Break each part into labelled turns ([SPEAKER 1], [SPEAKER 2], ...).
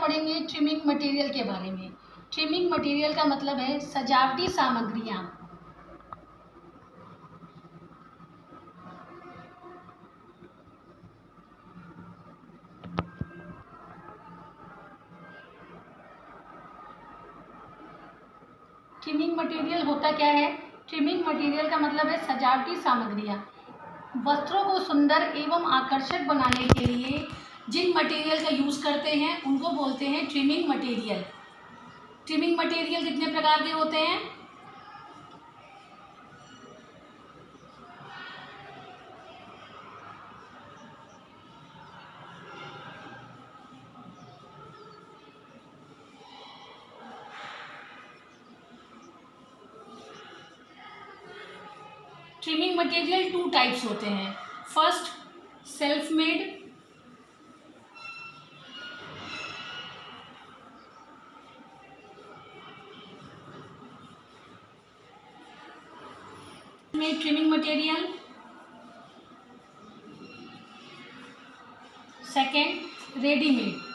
[SPEAKER 1] पढ़ेंगे trimming material के बारे में। ट्रिमिंग मटेरियल का मतलब है सजावटी सामग्रियाँ। ट्रिमिंग मटेरियल होता क्या है? ट्रिमिंग मटेरियल का मतलब है सजावटी सामग्रियाँ। वस्त्रों को सुंदर एवं आकर्षक बनाने के लिए जिन मटेरियल का यूज़ करते हैं उनको बोलते हैं ट्रिमिंग मटेरियल। ट्रिमिंग मटेरियल कितने प्रकार के होते हैं? ट्रिमिंग मटेरियल 2 टाइप्स होते हैं। First, self made. में trimming material. Second, readymade.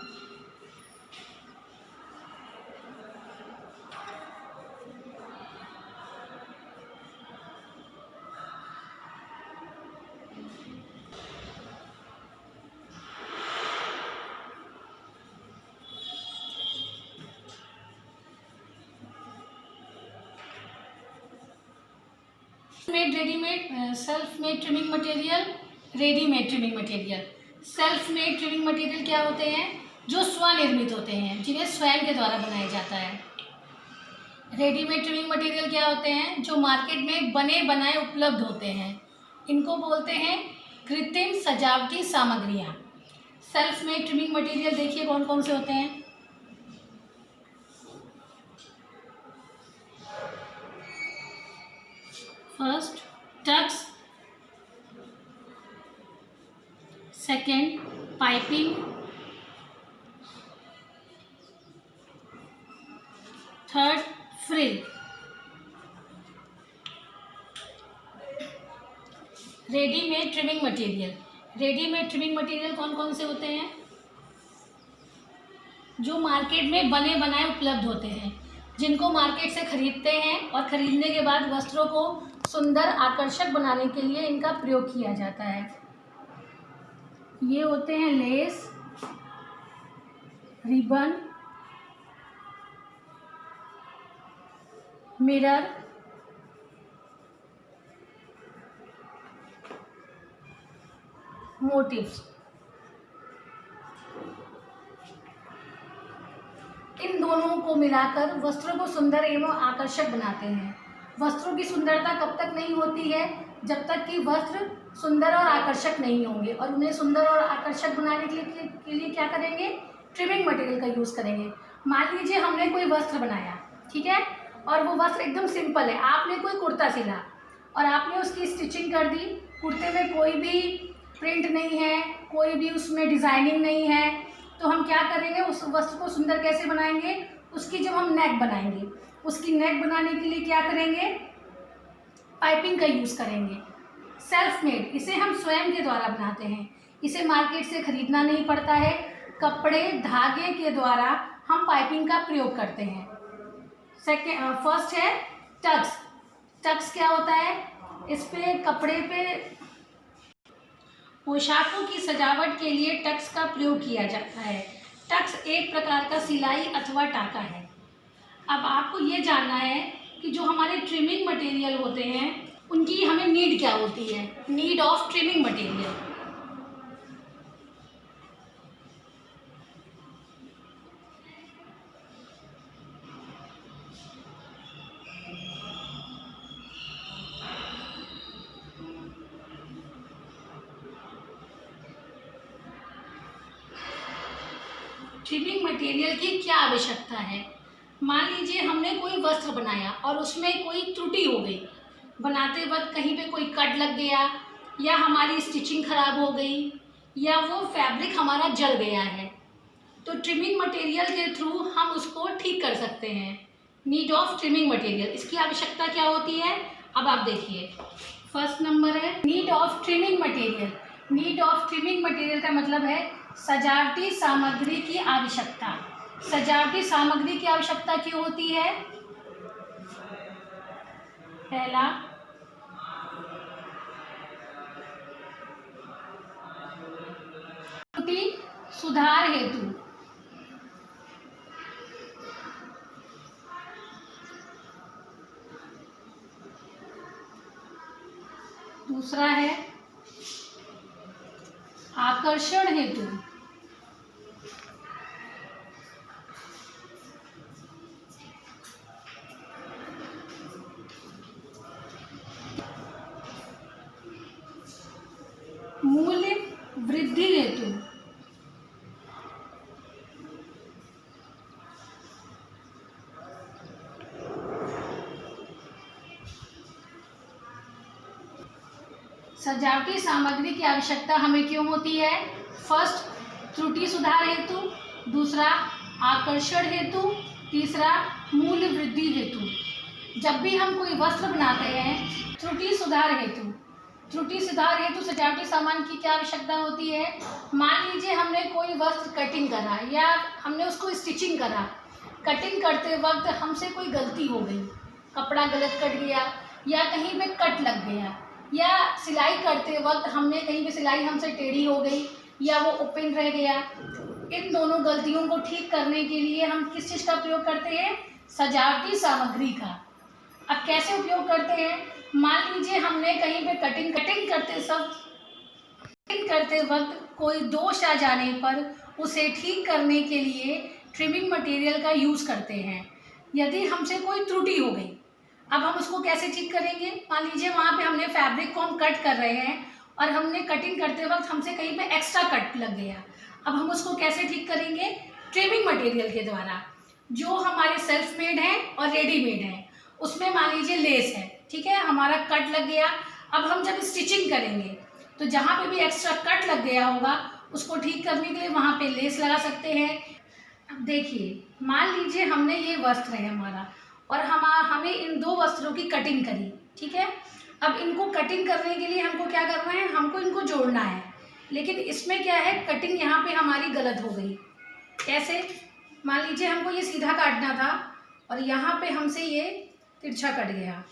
[SPEAKER 1] Made, readymade, self made trimming material, readymade trimming material. Self made trimming material क्या होते हैं? जो स्वनिर्मित होते हैं, जिन्हें स्वयं के द्वारा बनाया जाता है। रेडीमेड ट्रिमिंग मटेरियल क्या होते हैं? जो मार्केट में बने बनाए उपलब्ध होते हैं। इनको बोलते हैं कृत्रिम सजावटी सामग्रियाँ। सेल्फ मेड ट्रिमिंग मटेरियल देखिए कौन कौन से होते हैं। First, tucks. Second, piping. Third, frill. Readymade trimming material. Readymade trimming material कौन कौन से होते हैं? जो मार्केट में बने बनाए उपलब्ध होते हैं, जिनको मार्केट से खरीदते हैं और खरीदने के बाद वस्त्रों को सुंदर आकर्षक बनाने के लिए इनका प्रयोग किया जाता है। ये होते हैं लेस, रिबन, मिरर, मोटिव्स। इन दोनों को मिलाकर वस्त्रों को सुंदर एवं आकर्षक बनाते हैं। वस्त्रों की सुंदरता कब तक नहीं होती है? जब तक कि वस्त्र सुंदर और आकर्षक नहीं होंगे, और उन्हें सुंदर और आकर्षक बनाने के लिए क्या करेंगे? ट्रिमिंग मटेरियल का यूज़ करेंगे। मान लीजिए हमने कोई वस्त्र बनाया, ठीक है, और वो वस्त्र एकदम सिंपल है। आपने कोई कुर्ता सिला और आपने उसकी स्टिचिंग कर दी। कुर्ते में कोई भी प्रिंट नहीं है, कोई भी उसमें डिज़ाइनिंग नहीं है, तो हम क्या करेंगे? उस वस्त्र को सुंदर कैसे बनाएंगे? उसकी जब हम नेक बनाएंगे, उसकी नेक बनाने के लिए क्या करेंगे? पाइपिंग का यूज़ करेंगे। सेल्फ मेड, इसे हम स्वयं के द्वारा बनाते हैं, इसे मार्केट से खरीदना नहीं पड़ता है। कपड़े, धागे के द्वारा हम पाइपिंग का प्रयोग करते हैं। फर्स्ट है टक्स। टक्स क्या होता है? इस पे कपड़े पे पोशाकों की सजावट के लिए टक्स का प्रयोग किया जाता है। टक्स एक प्रकार का सिलाई अथवा टाका है। अब आपको ये जानना है कि जो हमारे ट्रिमिंग मटेरियल होते हैं उनकी हमें नीड क्या होती है। Need of trimming material. Trimming material की क्या आवश्यकता है? मान लीजिए हमने कोई वस्त्र बनाया और उसमें कोई त्रुटि हो गई, बनाते वक्त कहीं पे कोई कट लग गया, या हमारी स्टिचिंग खराब हो गई, या वो फैब्रिक हमारा जल गया है, तो ट्रिमिंग मटेरियल के थ्रू हम उसको ठीक कर सकते हैं। नीड ऑफ ट्रिमिंग मटेरियल, इसकी आवश्यकता क्या होती है? अब आप देखिए, फर्स्ट नंबर है need of trimming material. Need of trimming material का मतलब है सजावटी सामग्री की आवश्यकता। सजावटी सामग्री की आवश्यकता क्यों होती है? पहला, त्रुटि सुधार हेतु। दूसरा है आकर्षण हेतु। मूल्य वृद्धि हेतु। सजावटी सामग्री की आवश्यकता हमें क्यों होती है? फर्स्ट, त्रुटि सुधार हेतु, दूसरा आकर्षण हेतु, तीसरा मूल्य वृद्धि हेतु। जब भी हम कोई वस्त्र बनाते हैं, त्रुटि सुधार हेतु, त्रुटि सुधार हेतु सजावटी सामान की क्या आवश्यकता होती है? मान लीजिए हमने कोई वस्त्र कटिंग करा या हमने उसको स्टिचिंग करा, कटिंग करते वक्त हमसे कोई गलती हो गई, कपड़ा गलत कट गया या कहीं पे कट लग गया, या सिलाई करते वक्त हमने कहीं पे सिलाई हमसे टेढ़ी हो गई या वो ओपन रह गया। इन दोनों गलतियों को ठीक करने के लिए हम किस चीज़ का प्रयोग करते हैं? सजावटी सामग्री का। अब कैसे उपयोग करते हैं? मान लीजिए हमने कहीं पे कटिंग करते वक्त कोई दोष आ जाने पर उसे ठीक करने के लिए ट्रिमिंग मटेरियल का यूज़ करते हैं। यदि हमसे कोई त्रुटि हो गई, अब हम उसको कैसे ठीक करेंगे? मान लीजिए वहाँ पे हमने फैब्रिक को हम कट कर रहे हैं और हमने कटिंग करते वक्त हमसे कहीं पे एक्स्ट्रा कट लग गया। अब हम उसको कैसे ठीक करेंगे? ट्रिमिंग मटेरियल के द्वारा, जो हमारे सेल्फ मेड है और रेडीमेड है। उसमें मान लीजिए लेस है, ठीक है, हमारा कट लग गया। अब हम जब स्टिचिंग करेंगे तो जहाँ पे भी एक्स्ट्रा कट लग गया होगा उसको ठीक करने के लिए वहाँ पे लेस लगा सकते हैं। अब देखिए, मान लीजिए हमने ये वस्त्र है हमारा और हमें इन दो वस्त्रों की कटिंग करी, ठीक है। अब इनको कटिंग करने के लिए हमको क्या करना है? हमको इनको जोड़ना है। लेकिन इसमें क्या है, कटिंग यहाँ पे हमारी गलत हो गई। कैसे? मान लीजिए हमको ये सीधा काटना था और यहाँ पे हमसे ये तिरछा कट गया।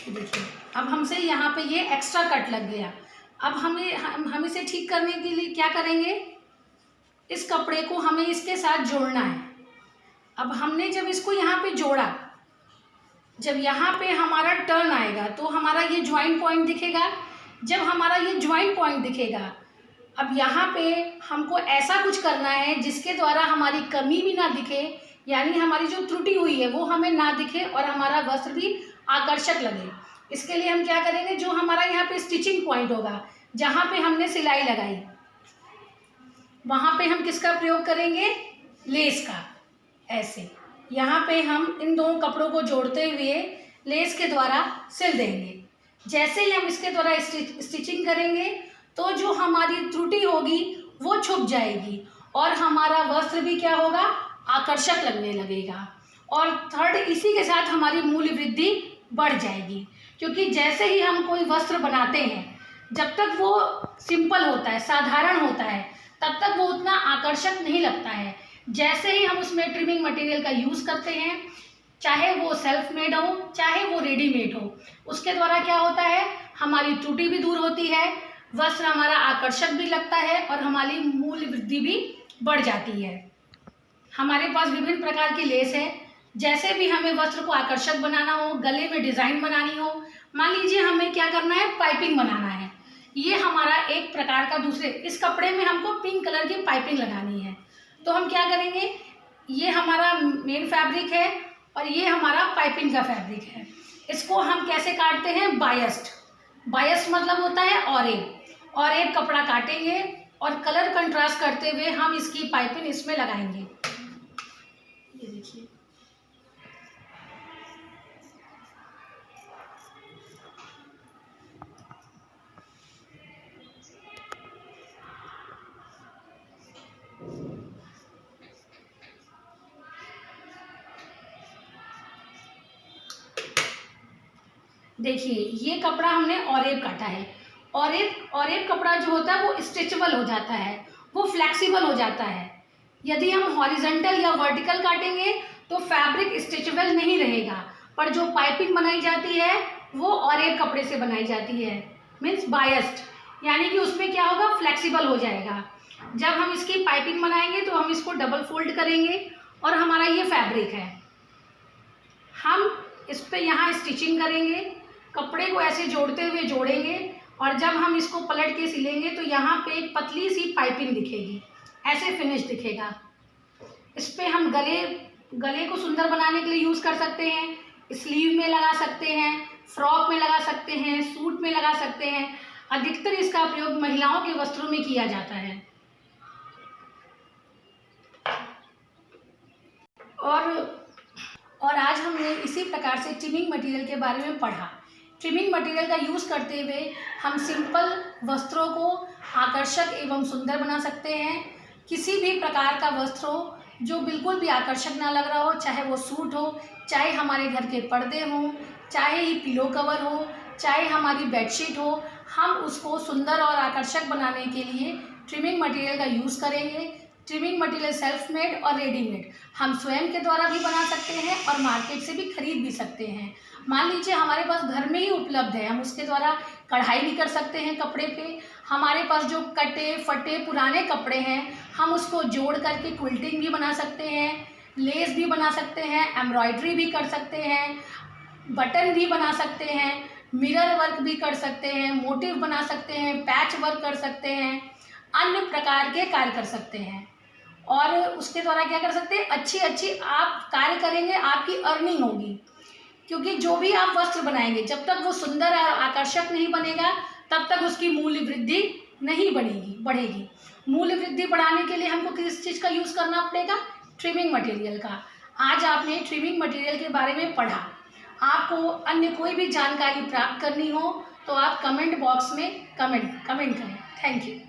[SPEAKER 1] देखिए, अब हमसे यहाँ पे ये एक्स्ट्रा कट लग गया। अब हम इसे ठीक करने के लिए क्या करेंगे? इस कपड़े को हमें इसके साथ जोड़ना है। अब हमने जब इसको यहाँ पे जोड़ा, जब यहाँ पे हमारा टर्न आएगा तो हमारा ये ज्वाइंट पॉइंट दिखेगा। जब हमारा ये ज्वाइंट पॉइंट दिखेगा, अब यहाँ पे हमको ऐसा कुछ करना है जिसके द्वारा हमारी कमी भी ना दिखे, यानी हमारी जो त्रुटि हुई है वो हमें ना दिखे और हमारा वस्त्र भी आकर्षक लगे। इसके लिए हम क्या करेंगे? जो हमारा यहाँ पे स्टिचिंग पॉइंट होगा, जहाँ पे हमने सिलाई लगाई, वहाँ पे हम किसका प्रयोग करेंगे? लेस का। ऐसे यहाँ पे हम इन दोनों कपड़ों को जोड़ते हुए लेस के द्वारा सिल देंगे। जैसे ही हम इसके द्वारा स्टिचिंग करेंगे तो जो हमारी त्रुटि होगी वो छुप जाएगी और हमारा वस्त्र भी क्या होगा? आकर्षक लगने लगेगा। और थर्ड, इसी के साथ हमारी मूल्य वृद्धि बढ़ जाएगी, क्योंकि जैसे ही हम कोई वस्त्र बनाते हैं, जब तक वो सिंपल होता है, साधारण होता है, तब तक वो उतना आकर्षक नहीं लगता है। जैसे ही हम उसमें ट्रिमिंग मटेरियल का यूज़ करते हैं, चाहे वो सेल्फ मेड हो चाहे वो रेडीमेड हो, उसके द्वारा क्या होता है? हमारी त्रुटि भी दूर होती है, वस्त्र हमारा आकर्षक भी लगता है और हमारी मूल्य वृद्धि भी बढ़ जाती है। हमारे पास विभिन्न प्रकार की लेस है। जैसे भी हमें वस्त्र को आकर्षक बनाना हो, गले में डिज़ाइन बनानी हो, मान लीजिए हमें क्या करना है? पाइपिंग बनाना है। ये हमारा एक प्रकार का दूसरे, इस कपड़े में हमको पिंक कलर की पाइपिंग लगानी है, तो हम क्या करेंगे? ये हमारा मेन फैब्रिक है और ये हमारा पाइपिंग का फैब्रिक है। इसको हम कैसे काटते हैं? बायस्ड। बायस्ड मतलब होता है ऑरेब। ऑरेब कपड़ा काटेंगे और कलर कंट्रास्ट करते हुए हम इसकी पाइपिंग इसमें लगाएंगे। ये देखिए, देखिए ये कपड़ा हमने ऑरेब काटा है और एक कपड़ा जो होता है वो स्ट्रेचेबल हो जाता है, वो फ्लेक्सिबल हो जाता है। यदि हम हॉरिजॉन्टल या वर्टिकल काटेंगे तो फैब्रिक स्ट्रेचेबल नहीं रहेगा, पर जो पाइपिंग बनाई जाती है वो और एक कपड़े से बनाई जाती है, मीन्स बायस्ड, यानी कि उसमें क्या होगा, फ्लेक्सिबल हो जाएगा। जब हम इसकी पाइपिंग बनाएंगे तो हम इसको डबल फोल्ड करेंगे और हमारा ये फैब्रिक है, हम इस पर यहाँ स्टिचिंग करेंगे, कपड़े को ऐसे जोड़ते हुए जोड़ेंगे और जब हम इसको पलट के सिलेंगे तो यहाँ पे एक पतली सी पाइपिंग दिखेगी, ऐसे फिनिश दिखेगा। इस पर हम गले को सुंदर बनाने के लिए यूज़ कर सकते हैं, स्लीव में लगा सकते हैं, फ्रॉक में लगा सकते हैं, सूट में लगा सकते हैं। अधिकतर इसका प्रयोग महिलाओं के वस्त्रों में किया जाता है। और आज हमने इसी प्रकार से ट्रिमिंग मटेरियल के बारे में पढ़ा। ट्रिमिंग मटेरियल का यूज़ करते हुए हम सिंपल वस्त्रों को आकर्षक एवं सुंदर बना सकते हैं। किसी भी प्रकार का वस्त्र हो जो बिल्कुल भी आकर्षक ना लग रहा हो, चाहे वो सूट हो, चाहे हमारे घर के पर्दे हों, चाहे ही पिलो कवर हो, चाहे हमारी बेडशीट हो, हम उसको सुंदर और आकर्षक बनाने के लिए ट्रिमिंग मटेरियल का यूज़ करेंगे। ट्रिमिंग मटेरियल सेल्फ मेड और रेडीमेड हम स्वयं के द्वारा भी बना सकते हैं और मार्केट से भी खरीद भी सकते हैं। मान लीजिए हमारे पास घर में ही उपलब्ध है, हम उसके द्वारा कढ़ाई भी कर सकते हैं कपड़े पे। हमारे पास जो कटे फटे पुराने कपड़े हैं हम उसको जोड़ करके क्विल्टिंग भी बना सकते हैं, लेस भी बना सकते हैं, एम्ब्रॉयडरी भी कर सकते हैं, बटन भी बना सकते हैं, मिरर वर्क भी कर सकते हैं, मोटिव बना सकते हैं, पैच वर्क कर सकते हैं, अन्य प्रकार के कार्य कर सकते हैं। और उसके द्वारा क्या कर सकते हैं, अच्छी आप कार्य करेंगे, आपकी अर्निंग होगी। क्योंकि जो भी आप वस्त्र बनाएंगे जब तक वो सुंदर और आकर्षक नहीं बनेगा तब तक उसकी मूल्य वृद्धि नहीं बढ़ेगी। मूल्य वृद्धि बढ़ाने के लिए हमको किस चीज़ का यूज़ करना पड़ेगा, ट्रिमिंग मटेरियल का। आज आपने ट्रिमिंग मटेरियल के बारे में पढ़ा। आपको अन्य कोई भी जानकारी प्राप्त करनी हो तो आप कमेंट बॉक्स में कमेंट करें। Thank you.